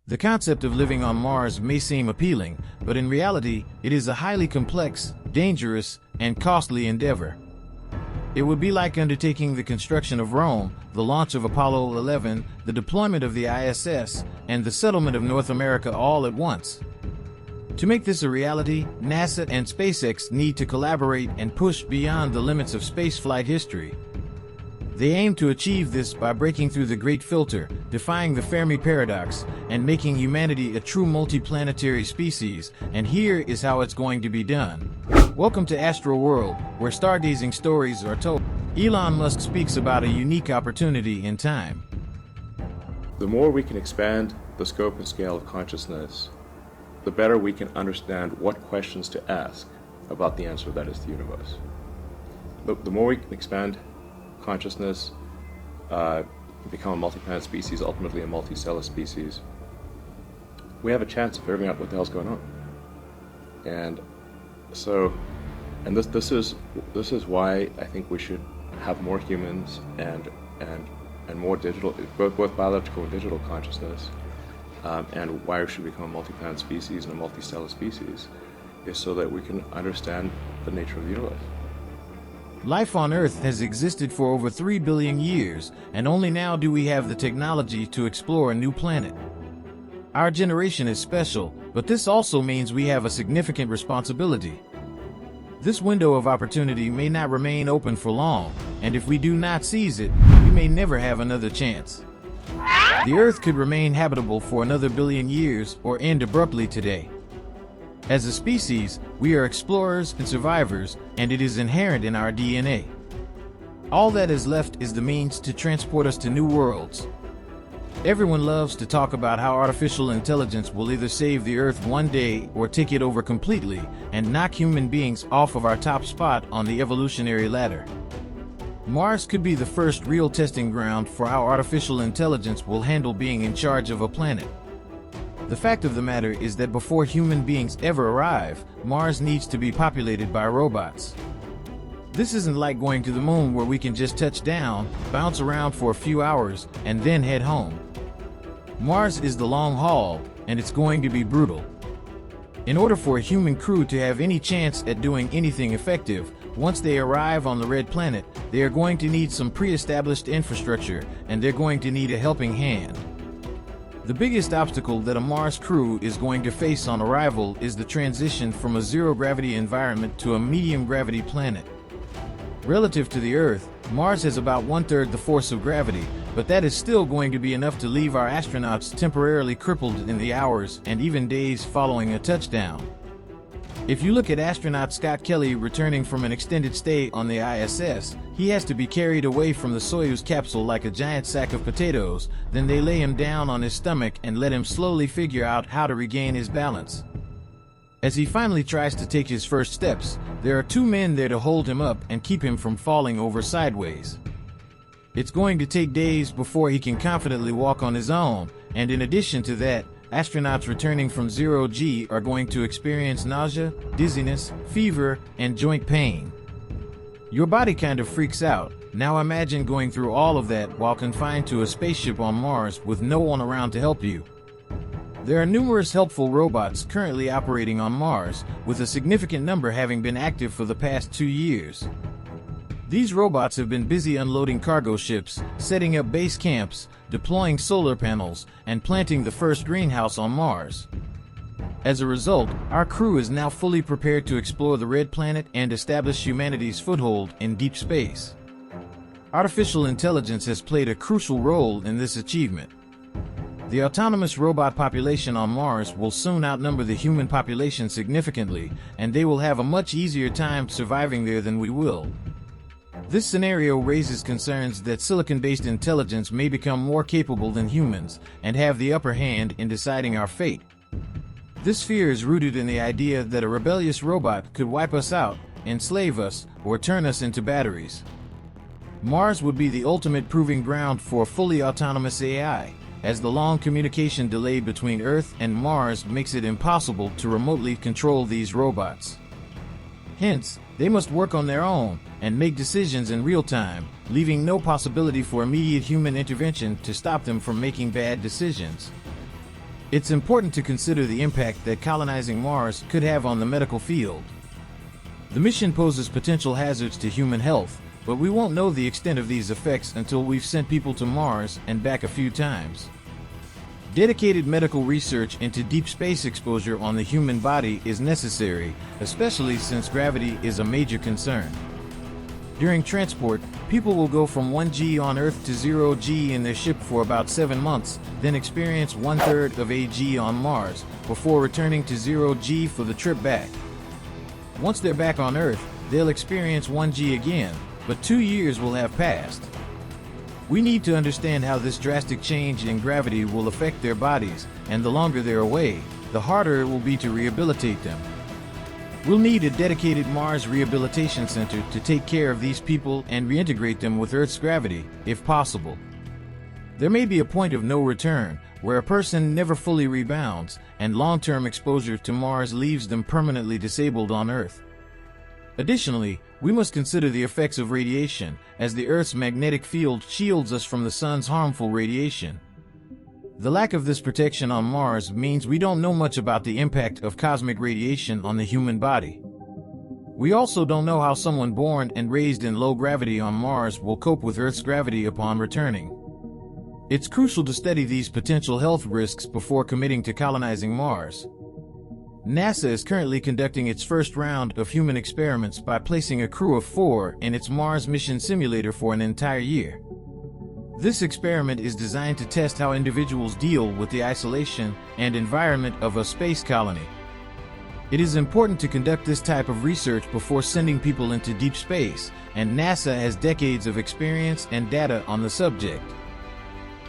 The concept of living on Mars may seem appealing, but in reality, it is a highly complex, dangerous, and costly endeavor. It would be like undertaking the construction of Rome, the launch of Apollo 11, the deployment of the ISS, and the settlement of North America all at once. To make this a reality, NASA and SpaceX need to collaborate and push beyond the limits of spaceflight history. They aim to achieve this by breaking through the Great Filter, defying the Fermi paradox, and making humanity a true multi-planetary species, and here is how it's going to be done. Welcome to ASTRO-WORLD, where stargazing stories are told. Elon Musk speaks about a unique opportunity in time. The more we can expand the scope and scale of consciousness, the better we can understand what questions to ask about the answer that is the universe. The more we can expand consciousness, become a multi-planet species, ultimately a multicellular species, we have a chance of figuring out what the hell's going on. And this is why I think we should have more humans and more digital, both biological and digital consciousness, and why we should become a multi-planet species and a multicellular species, is so that we can understand the nature of the universe. Life on Earth has existed for over 3 billion years, and only now do we have the technology to explore a new planet. Our generation is special, but this also means we have a significant responsibility. This window of opportunity may not remain open for long, and if we do not seize it, we may never have another chance. The Earth could remain habitable for another billion years or end abruptly today. As a species, we are explorers and survivors, and it is inherent in our DNA. All that is left is the means to transport us to new worlds. Everyone loves to talk about how artificial intelligence will either save the Earth one day or take it over completely and knock human beings off of our top spot on the evolutionary ladder. Mars could be the first real testing ground for how artificial intelligence will handle being in charge of a planet. The fact of the matter is that before human beings ever arrive, Mars needs to be populated by robots. This isn't like going to the moon where we can just touch down, bounce around for a few hours, and then head home. Mars is the long haul, and it's going to be brutal. In order for a human crew to have any chance at doing anything effective, once they arrive on the red planet, they are going to need some pre-established infrastructure, and they're going to need a helping hand. The biggest obstacle that a Mars crew is going to face on arrival is the transition from a zero-gravity environment to a medium-gravity planet. Relative to the Earth, Mars has about one-third the force of gravity, but that is still going to be enough to leave our astronauts temporarily crippled in the hours and even days following a touchdown. If you look at astronaut Scott Kelly returning from an extended stay on the ISS, he has to be carried away from the Soyuz capsule like a giant sack of potatoes, then they lay him down on his stomach and let him slowly figure out how to regain his balance. As he finally tries to take his first steps, there are two men there to hold him up and keep him from falling over sideways. It's going to take days before he can confidently walk on his own, and in addition to that, astronauts returning from zero-G are going to experience nausea, dizziness, fever, and joint pain. Your body kind of freaks out. Now imagine going through all of that while confined to a spaceship on Mars with no one around to help you. There are numerous helpful robots currently operating on Mars, with a significant number having been active for the past 2 years. These robots have been busy unloading cargo ships, setting up base camps, deploying solar panels, and planting the first greenhouse on Mars. As a result, our crew is now fully prepared to explore the red planet and establish humanity's foothold in deep space. Artificial intelligence has played a crucial role in this achievement. The autonomous robot population on Mars will soon outnumber the human population significantly, and they will have a much easier time surviving there than we will. This scenario raises concerns that silicon-based intelligence may become more capable than humans and have the upper hand in deciding our fate. This fear is rooted in the idea that a rebellious robot could wipe us out, enslave us, or turn us into batteries. Mars would be the ultimate proving ground for fully autonomous AI, as the long communication delay between Earth and Mars makes it impossible to remotely control these robots. Hence, they must work on their own and make decisions in real time, leaving no possibility for immediate human intervention to stop them from making bad decisions. It's important to consider the impact that colonizing Mars could have on the medical field. The mission poses potential hazards to human health, but we won't know the extent of these effects until we've sent people to Mars and back a few times. Dedicated medical research into deep space exposure on the human body is necessary, especially since gravity is a major concern. During transport, people will go from 1G on Earth to 0G in their ship for about 7 months, then experience 1/3 of a G on Mars, before returning to 0G for the trip back. Once they're back on Earth, they'll experience 1G again, but 2 years will have passed. We need to understand how this drastic change in gravity will affect their bodies, and the longer they're away, the harder it will be to rehabilitate them. We'll need a dedicated Mars Rehabilitation Center to take care of these people and reintegrate them with Earth's gravity, if possible. There may be a point of no return, where a person never fully rebounds, and long-term exposure to Mars leaves them permanently disabled on Earth. Additionally, we must consider the effects of radiation, as the Earth's magnetic field shields us from the sun's harmful radiation. The lack of this protection on Mars means we don't know much about the impact of cosmic radiation on the human body. We also don't know how someone born and raised in low gravity on Mars will cope with Earth's gravity upon returning. It's crucial to study these potential health risks before committing to colonizing Mars. NASA is currently conducting its first round of human experiments by placing a crew of 4 in its Mars mission simulator for an entire year. This experiment is designed to test how individuals deal with the isolation and environment of a space colony. It is important to conduct this type of research before sending people into deep space, and NASA has decades of experience and data on the subject.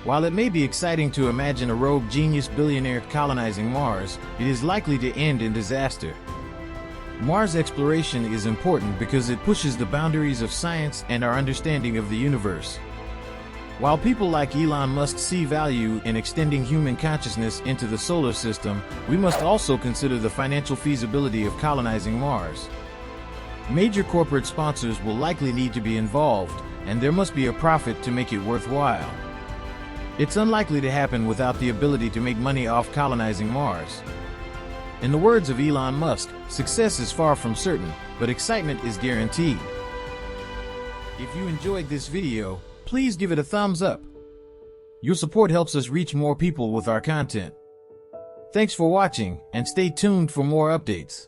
While it may be exciting to imagine a rogue genius billionaire colonizing Mars, it is likely to end in disaster. Mars exploration is important because it pushes the boundaries of science and our understanding of the universe. While people like Elon Musk see value in extending human consciousness into the solar system, we must also consider the financial feasibility of colonizing Mars. Major corporate sponsors will likely need to be involved, and there must be a profit to make it worthwhile. It's unlikely to happen without the ability to make money off colonizing Mars. In the words of Elon Musk, success is far from certain, but excitement is guaranteed. If you enjoyed this video, please give it a thumbs up. Your support helps us reach more people with our content. Thanks for watching, and stay tuned for more updates.